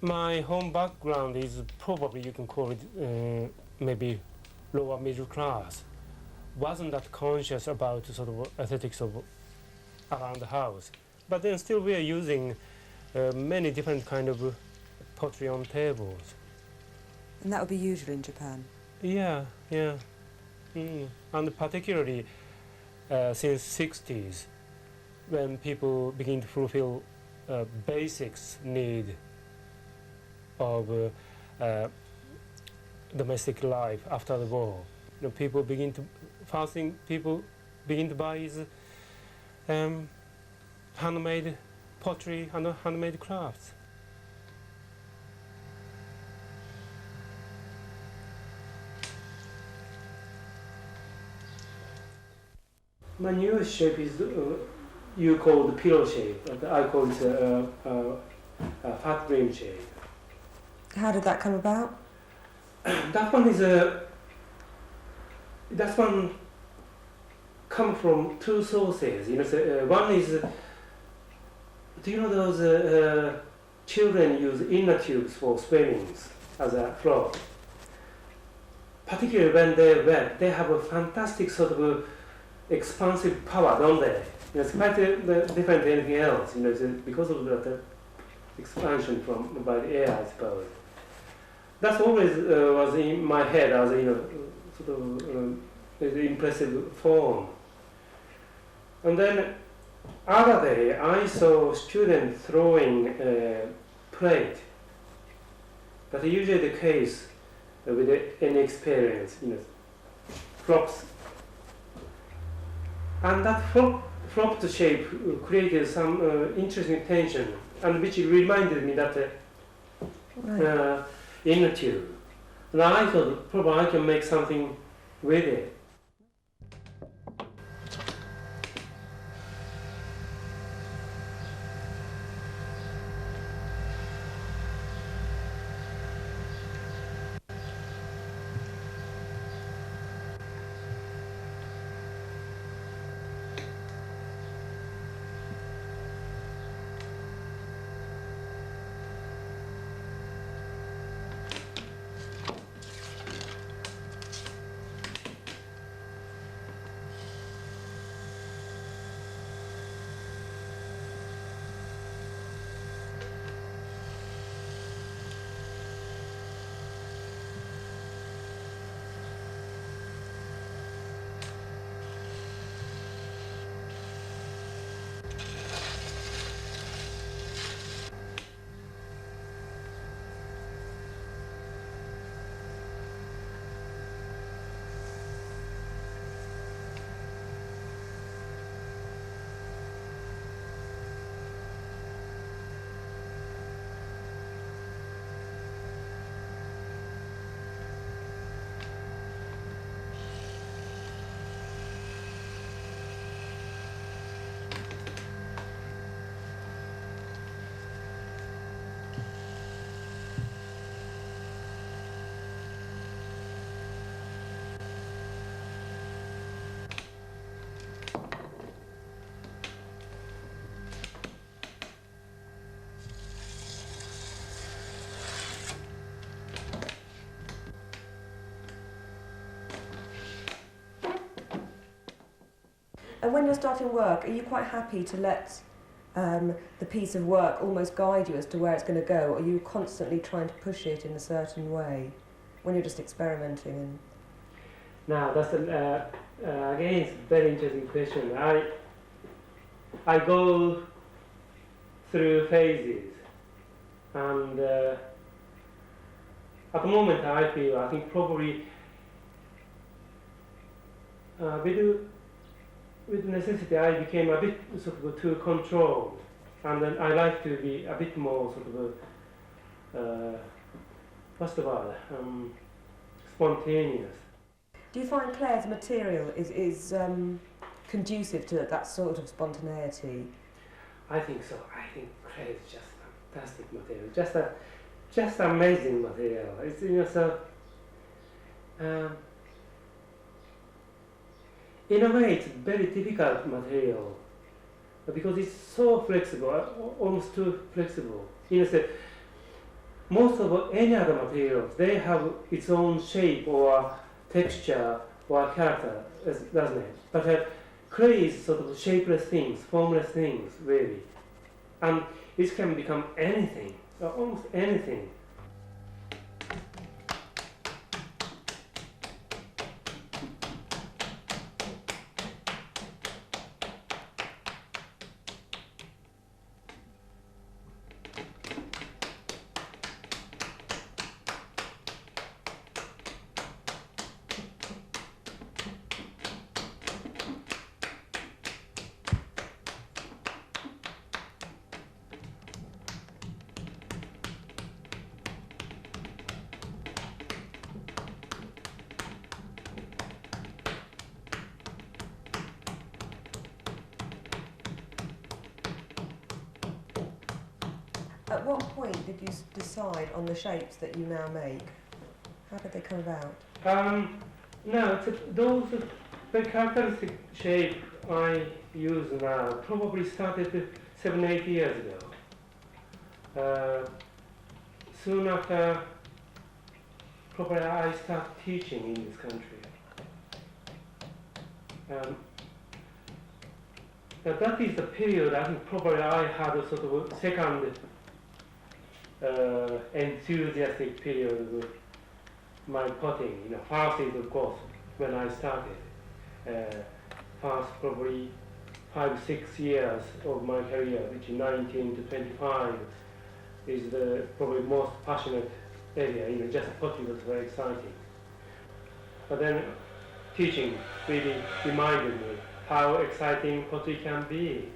My home background is probably, you can call it maybe lower middle class. Wasn't that conscious about sort of aesthetics of around the house. But then still we are using many different kind of pottery on tables. And that would be usual in Japan? Yeah. And particularly since 60s, when people begin to fulfill basics need of domestic life after the war. You know, first thing people begin to buy is handmade pottery and handmade crafts. My newest shape is you call the pillow shape, but I call it a fat brim shape. How did that come about? That one come from two sources. You know, so, one is, do you know those children use inner tubes for swimmings as a floor? Particularly when they're wet, they have a fantastic sort of expansive power, don't they? You know, it's quite different than anything else. You know, because of the expansion by the air, I suppose. That always was in my head as sort of an impressive form. And then other day I saw a student throwing a plate. That's usually the case with any experience, flops. And that flopped shape created some interesting tension, and which reminded me that inner tube. And I thought probably I can make something with it. And when you're starting work, are you quite happy to let the piece of work almost guide you as to where it's going to go, or are you constantly trying to push it in a certain way when you're just experimenting? Now that's again it's a very interesting question. I go through phases, and at the moment I feel, I think probably with necessity I became a bit sort of too controlled, and then I like to be a bit more sort of what's the word, spontaneous. Do you find Claire's material is conducive to that sort of spontaneity? I think so. I think clay is just fantastic material, just amazing material. It's, you know, so in a way it's very difficult material because it's so flexible, almost too flexible. You know, so most of any other materials, they have its own shape or texture or character, doesn't it? But clay is sort of shapeless things, formless things, really. And it can become anything, almost anything. At what point did you decide on the shapes that you now make? How did they come about? No, the characteristic shape I use now probably started 7-8 years ago. Soon after, probably I started teaching in this country. That is the period I think probably I had a sort of a second enthusiastic period of my potting. You know, first is of course when I started. First probably 5-6 years of my career, which is 19 to 25, is the probably most passionate area. You know, just potting was very exciting. But then teaching really reminded me how exciting pottery can be.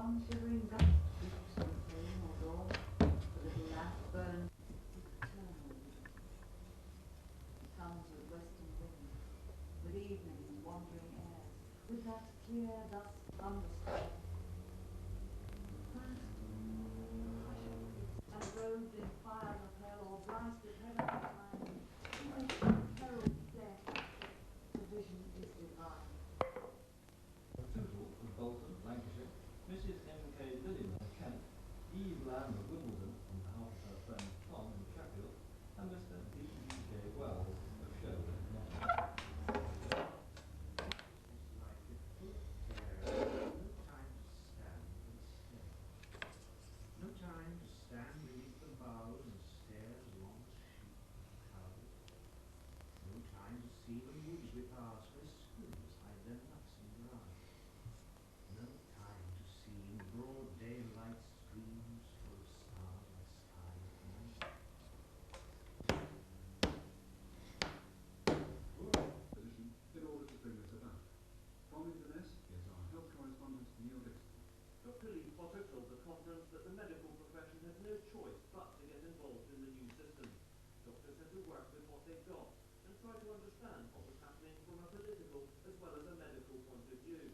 one shivering back, something or dawn, the little lamp burns eternally. It comes with western wind, with evening's wandering air, with that clear dusk thunderstorm. First, hush of peace, and robed in fire of hell, or blasted heaven of time, herald death, the vision is divine. Tootle of Bolton, Lancashire, Mrs. M.K. Lillian of Kent, Eve Lamb of Wimbledon on behalf of her friend Tom in Sheffield, and Mr. D.J. Wells of Sherwood, Nottingham. No time to stand beneath the boughs and stare as long as sheep cows. No time to see the woods we pass where squirrels hide their nuts in grass. No time to see in broad daylight streams full of stars like sky at night. Position in order to bring this about. From Inverness is our health correspondent Neil Dixon. Dr. Lee Potter told the conference that the medical profession has no choice but to get involved in the new system. Doctors had to work with what they got and try to understand what was happening from a political as well as a medical point of view.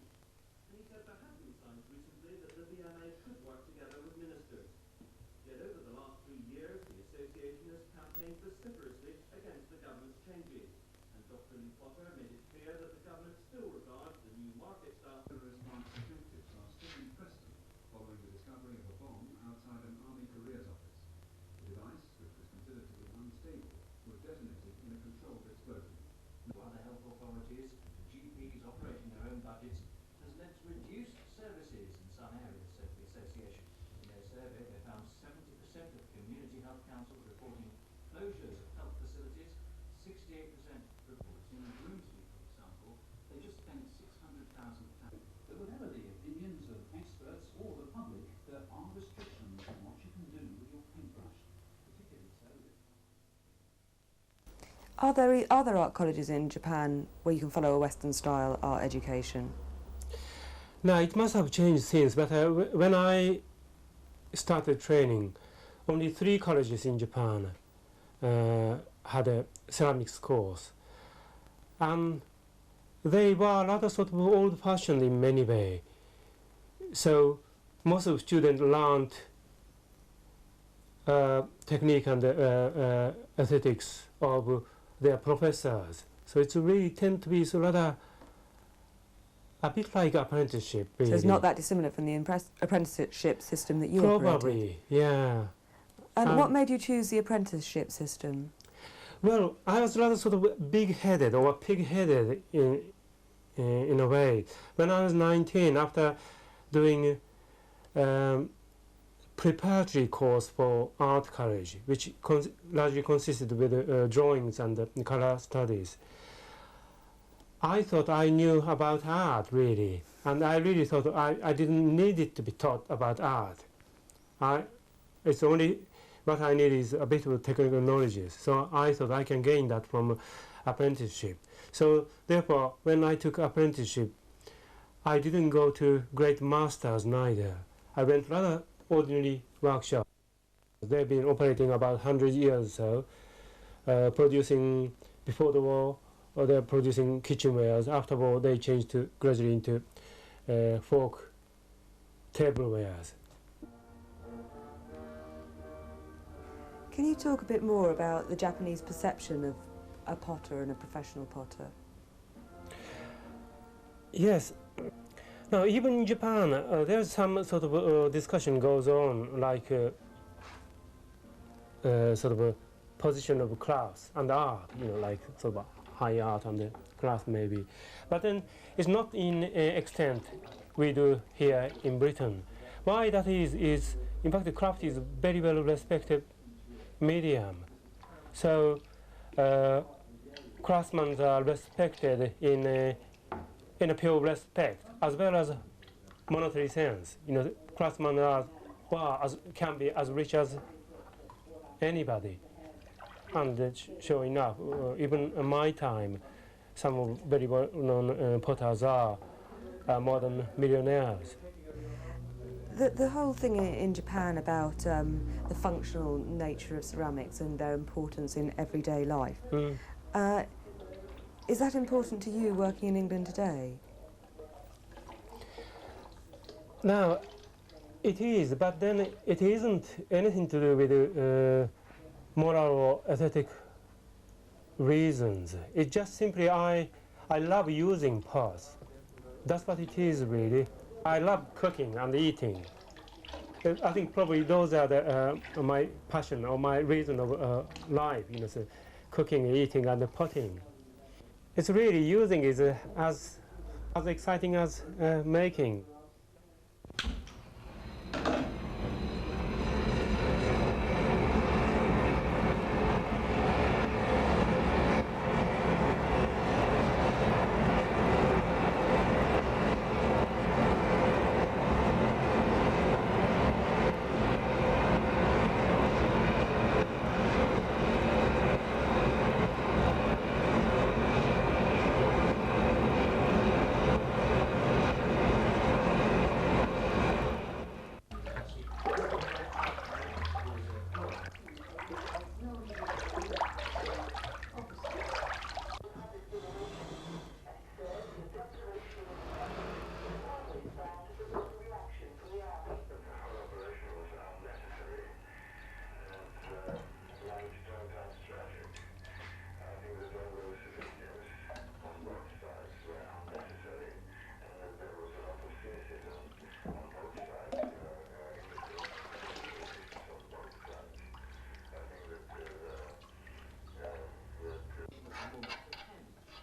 And he said there had been signs recently that the VMA could work together with ministers. Yet over the last 3 years, the association has campaigned vociferously against the government's changes. And Dr. Lee Potter made it clear that the government still regards the new market staff. The response detectives are still in Preston following the discovery of a bomb outside an Army Careers Office. The device, which was considered to be unstable, was detonated in a controlled explosion. Other health authorities and GPs operating their own budgets has led to reduced services in some areas, said the association. In their survey, they found 70% of community health councils reporting closures of health facilities, 68% reports in Grimsby, for example, they just spent £600,000. But whatever the opinions of experts or the public, there are restrictions on what you can do with your paintbrush, particularly so with... Are there other art colleges in Japan where you can follow a Western style art education? Now, it must have changed since, but when I started training, only 3 colleges in Japan had a ceramics course. And they were rather sort of old-fashioned in many ways. So most of the students learned technique and aesthetics of their professors. So it's really tend to be so rather a bit like apprenticeship. Really. So it's not that dissimilar from the apprenticeship system that you operated? Probably, yeah. And what made you choose the apprenticeship system? Well, I was rather sort of big-headed or pig-headed in a way. When I was 19, after doing preparatory course for art college, which largely consisted with drawings and color studies, I thought I knew about art, really. And I really thought I didn't need it to be taught about art. It's only what I need is a bit of technical knowledge. So I thought I can gain that from apprenticeship. So therefore, when I took apprenticeship, I didn't go to great masters neither. I went rather ordinary workshop. They've been operating about 100 years or so, producing before the war, or they're producing kitchenwares. After the war, they changed gradually into folk tablewares. Can you talk a bit more about the Japanese perception of a potter and a professional potter? Yes. Now, even in Japan, there's some sort of discussion goes on, like sort of a position of class and art, like sort of high art and class maybe. But then it's not in extent we do here in Britain. Why that is in fact the craft is very well respected medium. So craftsmen are respected in a pure respect as well as monetary sense. Craftsmen can be as rich as anybody. And sure enough, even in my time, some very well-known potters are more than millionaires. The whole thing in Japan about the functional nature of ceramics and their importance in everyday life, is that important to you working in England today? Now, it is, but then it isn't anything to do with moral or aesthetic reasons. It's just simply I love using parts. That's what it is, really. I love cooking and eating. I think probably those are my passion or my reason of life, you know, so cooking, eating, and potting. It's really using is as exciting as making.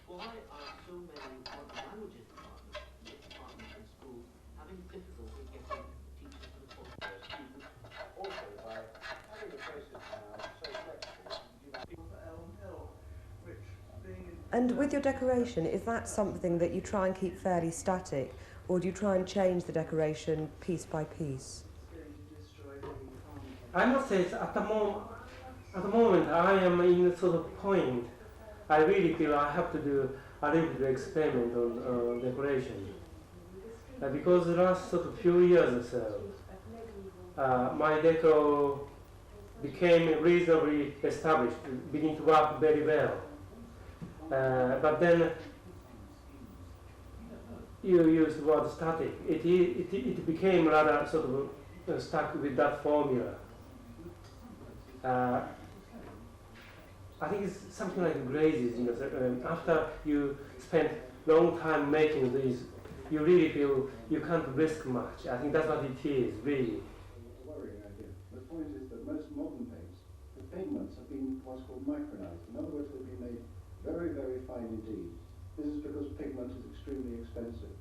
Why are so many modern languages departments in schools having difficulty getting teachers to support their students? Also by having the process now so flexible, for Elm Hill, which being in And with your decoration, is that something that you try and keep fairly static, or do you try and change the decoration piece by piece? going to destroy the farm. I must say, at the moment, I am in a sort of point. I really feel I have to do a little bit of experiment on decoration. Because the last sort of few years or so, my decor became reasonably established, beginning to work very well. But then you used the word static. It became rather sort of stuck with that formula. I think it's something like glazes, you know. So, after you spend long time making these, you really feel you can't risk much. I think that's what it is, really. It's a worrying idea. The point is that most modern paints, the pigments have been what's called micronized. In other words, they've been made very, very fine indeed. This is because pigment is extremely expensive.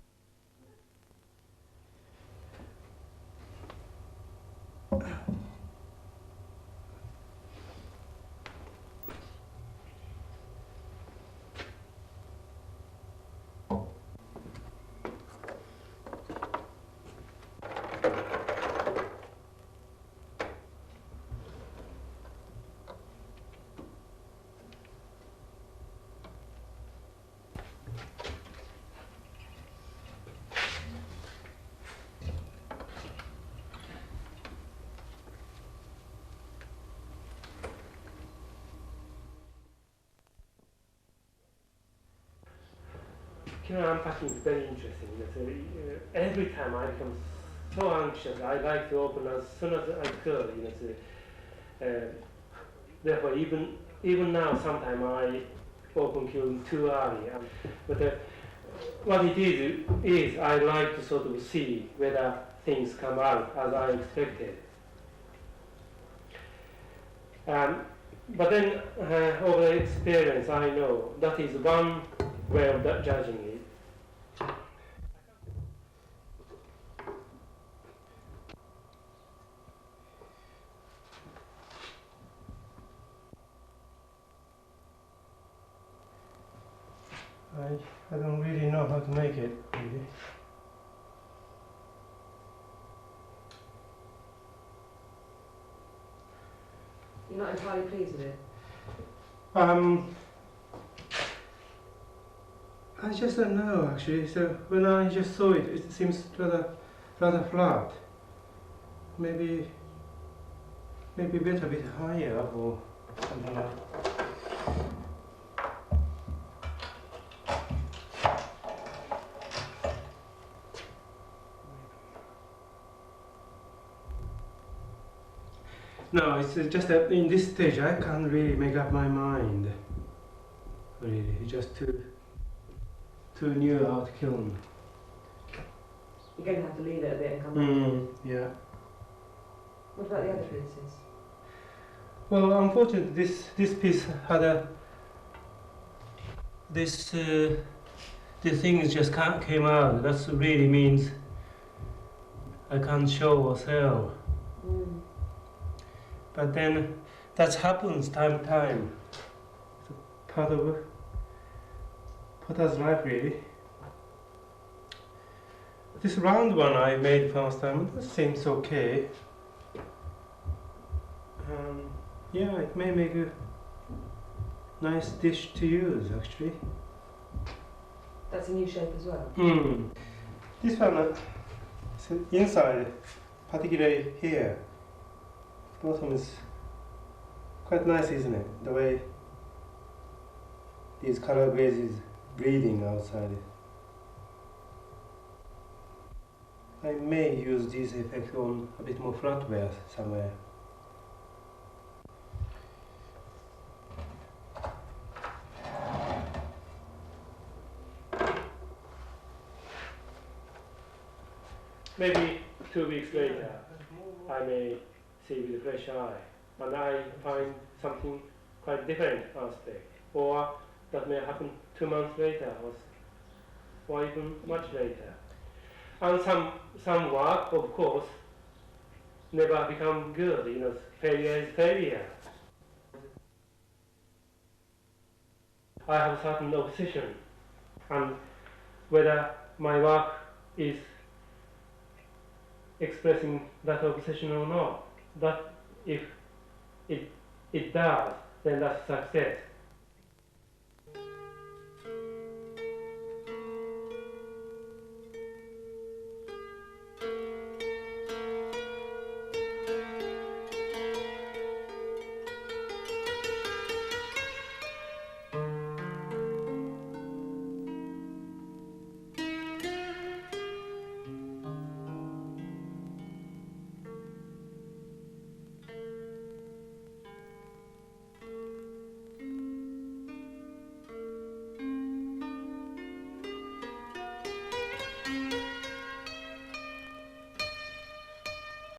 Unpacking is very interesting. Every time I become so anxious, I like to open as soon as I could. Therefore, even now, sometimes I open queue too early. But what it is I like to sort of see whether things come out as I expected. But then, over the experience, I know that is one way of judging it. I don't really know how to make it, really. You're not entirely pleased with it? I just don't know, actually. So when I just saw it, it seems rather flat. maybe better a bit higher or something like. No, it's just that in this stage I can't really make up my mind. Really, it's just too new out kiln. You're going to have to leave it a bit and come back to it. Yeah. What about the other pieces? Well, unfortunately, this piece had a the things just came out. That really means I can't show or sell. Mm. But then that happens time to time. It's a part of potter's life, really. This round one I made first time, it seems okay. Yeah, it may make a nice dish to use, actually. That's a new shape as well? This one, inside, particularly here, bottom is quite nice, isn't it? The way these color glazes bleeding outside. I may use this effect on a bit more flatware somewhere. Maybe 2 weeks later, I may see with fresh eye, and I find something quite different aspect, or that may happen 2 months later, or even much later. And some work, of course, never become good. You know, failure is failure. I have a certain obsession, and whether my work is expressing that obsession or not, that if it does, then that's success.